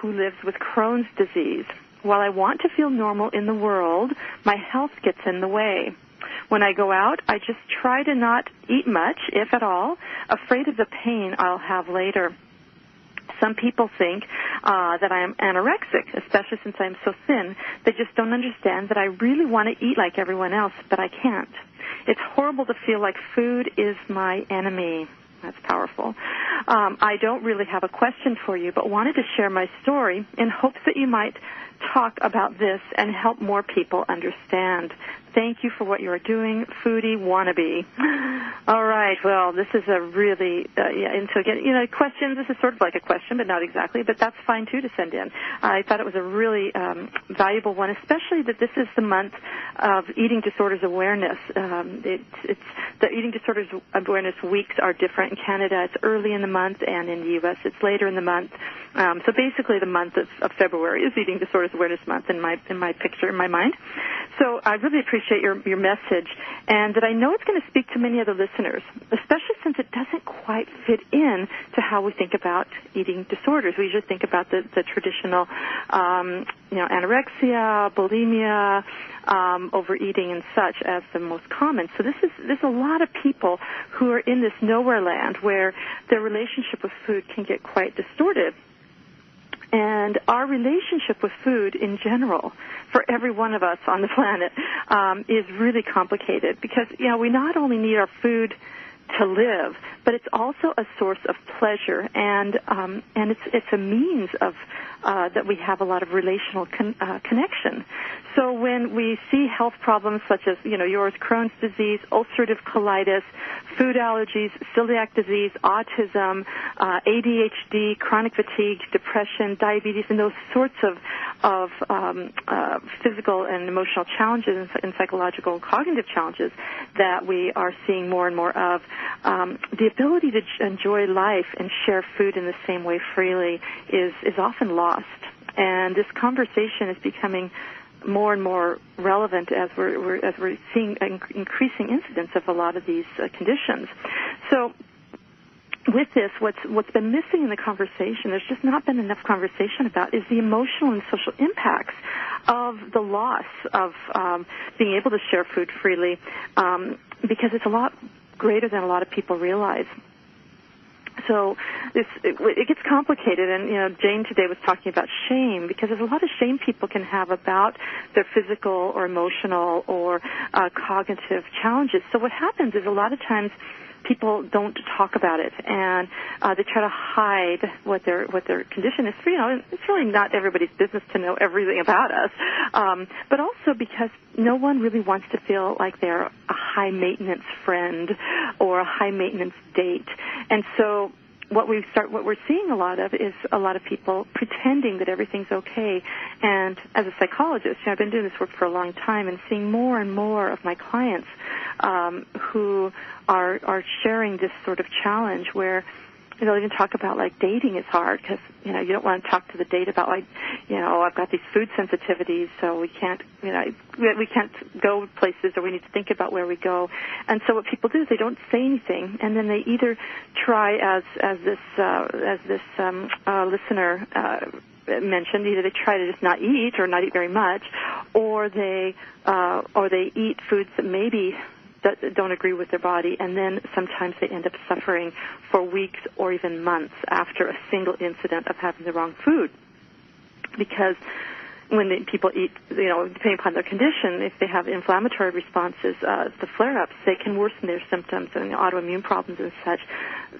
who lives with Crohn's disease. While I want to feel normal in the world, my health gets in the way. When I go out, I just try to not eat much, if at all, afraid of the pain I'll have later. Some people think that I am anorexic, especially since I'm so thin. They just don't understand that I really want to eat like everyone else, but I can't. It's horrible to feel like food is my enemy. That's powerful. I don't really have a question for you, but wanted to share my story in hopes that you might talk about this and help more people understand. Thank you for what you are doing, foodie wannabe. All right, well, this is a really, questions, this is sort of like a question, but not exactly, but that's fine, too, to send in. I thought it was a really valuable one, especially that this is the month of Eating Disorders Awareness. It's the Eating Disorders Awareness weeks are different in Canada. It's early in the month, and in the U.S. it's later in the month. So basically the month of February is Eating Disorders Awareness Month in my picture, in my mind. So I really appreciate your message, and that I know it's going to speak to many other listeners, especially since it doesn't quite fit in to how we think about eating disorders. We usually think about the traditional, anorexia, bulimia, overeating and such as the most common. So there's a lot of people who are in this nowhere land where their relationship with food can get quite distorted. And our relationship with food in general, for every one of us on the planet, is really complicated because, we not only need our food to live, but it's also a source of pleasure, and it's a means of that we have a lot of relational connection. So when we see health problems such as yours, Crohn's disease, ulcerative colitis, food allergies, celiac disease, autism, ADHD, chronic fatigue, depression, diabetes, and those sorts of physical and emotional challenges and psychological and cognitive challenges that we are seeing more and more of, the ability to enjoy life and share food in the same way freely is often lost. And this conversation is becoming more and more relevant as we're seeing increasing incidence of a lot of these conditions. So with this, what's been missing in the conversation, there's just not been enough conversation about, is the emotional and social impacts of the loss of being able to share food freely, because it's a lot greater than a lot of people realize. So it gets complicated, and Jane today was talking about shame, because there's a lot of shame people can have about their physical or emotional or cognitive challenges. So what happens is a lot of times people don't talk about it, and they try to hide what their condition is. It's really not everybody's business to know everything about us, but also because no one really wants to feel like they're a high-maintenance friend or a high-maintenance date. And so what we're seeing a lot of is a lot of people pretending that everything's okay. And as a psychologist, I've been doing this work for a long time and seeing more and more of my clients who are sharing this sort of challenge where they'll even talk about, like, dating is hard because, you don't want to talk to the date about, like, I've got these food sensitivities, so we can't go places, or we need to think about where we go. And so what people do is they don't say anything, and then they either try, as this listener mentioned, either they try to just not eat or not eat very much, or they eat foods that maybe that don't agree with their body, and then sometimes they end up suffering for weeks or even months after a single incident of having the wrong food. Because when people eat, depending upon their condition, if they have inflammatory responses, the flare-ups, they can worsen their symptoms and autoimmune problems and such,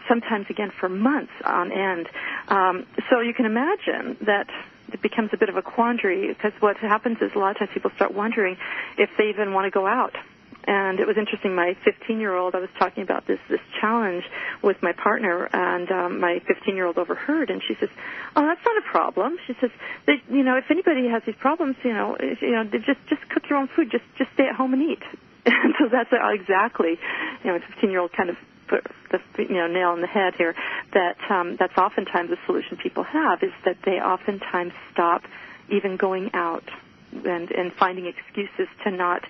sometimes, again, for months on end. So you can imagine that it becomes a bit of a quandary, because what happens is a lot of times people start wondering if they even want to go out. And it was interesting, my 15-year-old, I was talking about this challenge with my partner, and my 15-year-old overheard, and she says, "Oh, that's not a problem." She says, "If anybody has these problems, just cook your own food, just stay at home and eat." And so that's exactly, a 15-year-old kind of put the nail on the head here. That's oftentimes the solution people have, is that they oftentimes stop even going out and finding excuses to not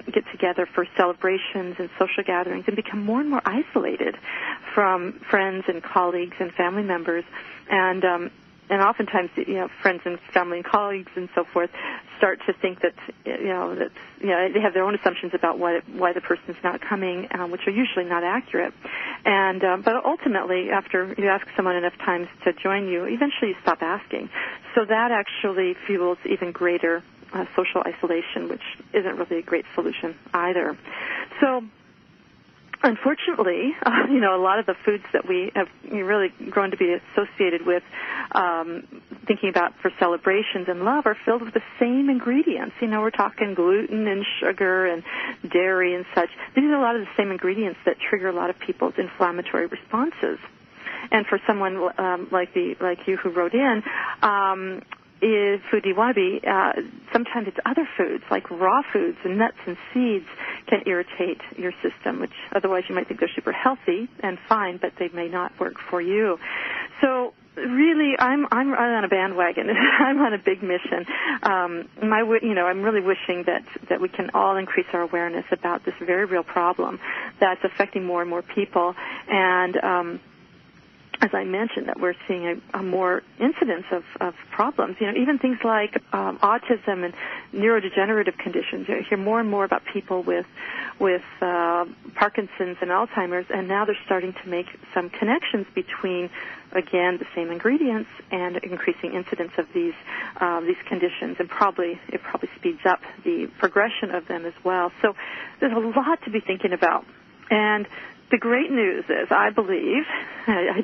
get together for celebrations and social gatherings, and become more and more isolated from friends and colleagues and family members. And oftentimes, friends and family and colleagues and so forth start to think that, they have their own assumptions about why the person's not coming, which are usually not accurate. And but ultimately, after you ask someone enough times to join you, eventually you stop asking. So that actually fuels even greater social isolation, which isn't really a great solution either. So unfortunately, a lot of the foods that we have really grown to be associated with, thinking about for celebrations and love, are filled with the same ingredients. We're talking gluten and sugar and dairy and such. These are a lot of the same ingredients that trigger a lot of people's inflammatory responses. And for someone like you who wrote in, is food you want to be, sometimes it's other foods, like raw foods and nuts and seeds, can irritate your system, which otherwise you might think they're super healthy and fine, but they may not work for you. So really, I'm on a bandwagon. I'm on a big mission. I'm really wishing that we can all increase our awareness about this very real problem that's affecting more and more people. And as I mentioned, that we're seeing a more incidence of problems. Even things like autism and neurodegenerative conditions. You hear more and more about people with Parkinson's and Alzheimer's, and now they're starting to make some connections between, again, the same ingredients and increasing incidence of these conditions, and it probably speeds up the progression of them as well. So there's a lot to be thinking about. And the great news is, I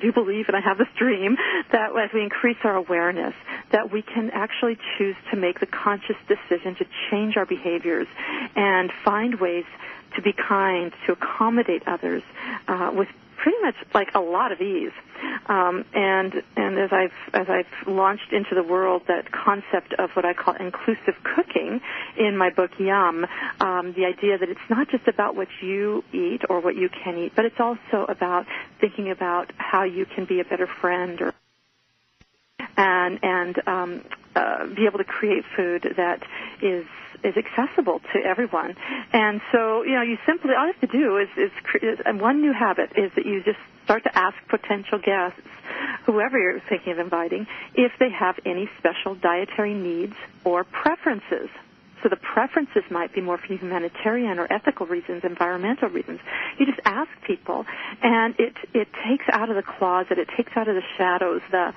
do believe, and I have this dream, that as we increase our awareness, that we can actually choose to make the conscious decision to change our behaviors and find ways to be kind, to accommodate others with pretty much like a lot of ease. And as I've launched into the world that concept of what I call inclusive cooking in my book Yum, the idea that it's not just about what you eat or what you can eat, but it's also about thinking about how you can be a better friend and be able to create food that is accessible to everyone. And so, you simply, all you have to do is one new habit is that you just start to ask potential guests, whoever you're thinking of inviting, if they have any special dietary needs or preferences. So the preferences might be more for humanitarian or ethical reasons, environmental reasons. You just ask people, and it takes out of the closet, it takes out of the shadows the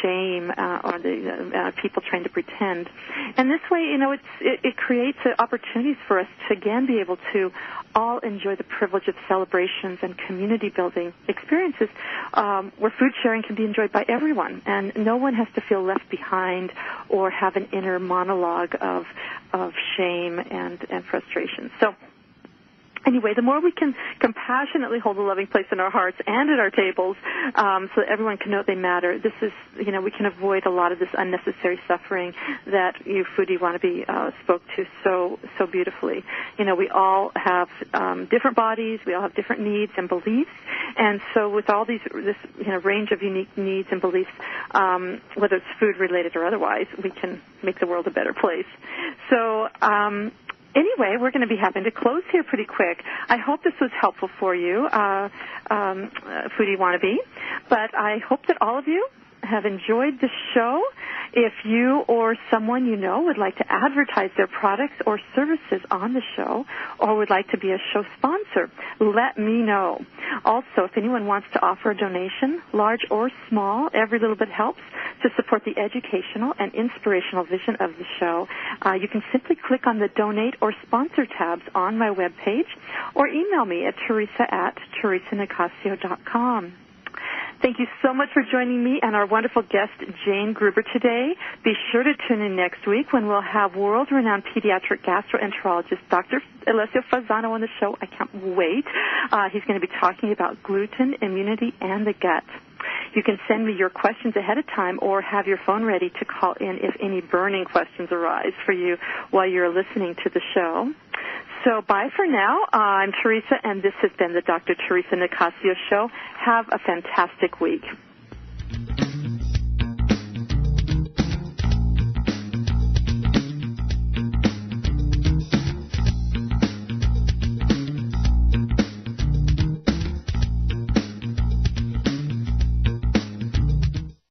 shame or the people trying to pretend. And this way, it creates opportunities for us to again be able to all enjoy the privilege of celebrations and community building experiences where food sharing can be enjoyed by everyone, and no one has to feel left behind or have an inner monologue of shame and frustration. So anyway, the more we can compassionately hold a loving place in our hearts and at our tables so that everyone can know they matter, this is, we can avoid a lot of this unnecessary suffering that you Foodie Wannabe spoke to so beautifully. We all have different bodies, we all have different needs and beliefs, and so with all this range of unique needs and beliefs, whether it's food-related or otherwise, we can make the world a better place. So, anyway, we're going to be having to close here pretty quick. I hope this was helpful for you, Foodie Wannabe. But I hope that all of you have enjoyed the show. If you or someone you know would like to advertise their products or services on the show or would like to be a show sponsor, let me know. Also, if anyone wants to offer a donation, large or small, every little bit helps to support the educational and inspirational vision of the show. You can simply click on the donate or sponsor tabs on my webpage or email me at teresa@teresanicasio.com. Thank you so much for joining me and our wonderful guest, Jane Grueber, today. Be sure to tune in next week when we'll have world-renowned pediatric gastroenterologist Dr. Alessio Fasano on the show. I can't wait. He's going to be talking about gluten, immunity, and the gut. You can send me your questions ahead of time or have your phone ready to call in if any burning questions arise for you while you're listening to the show. So bye for now. I'm Teresa, and this has been the Dr. Teresa Nicasio Show. Have a fantastic week.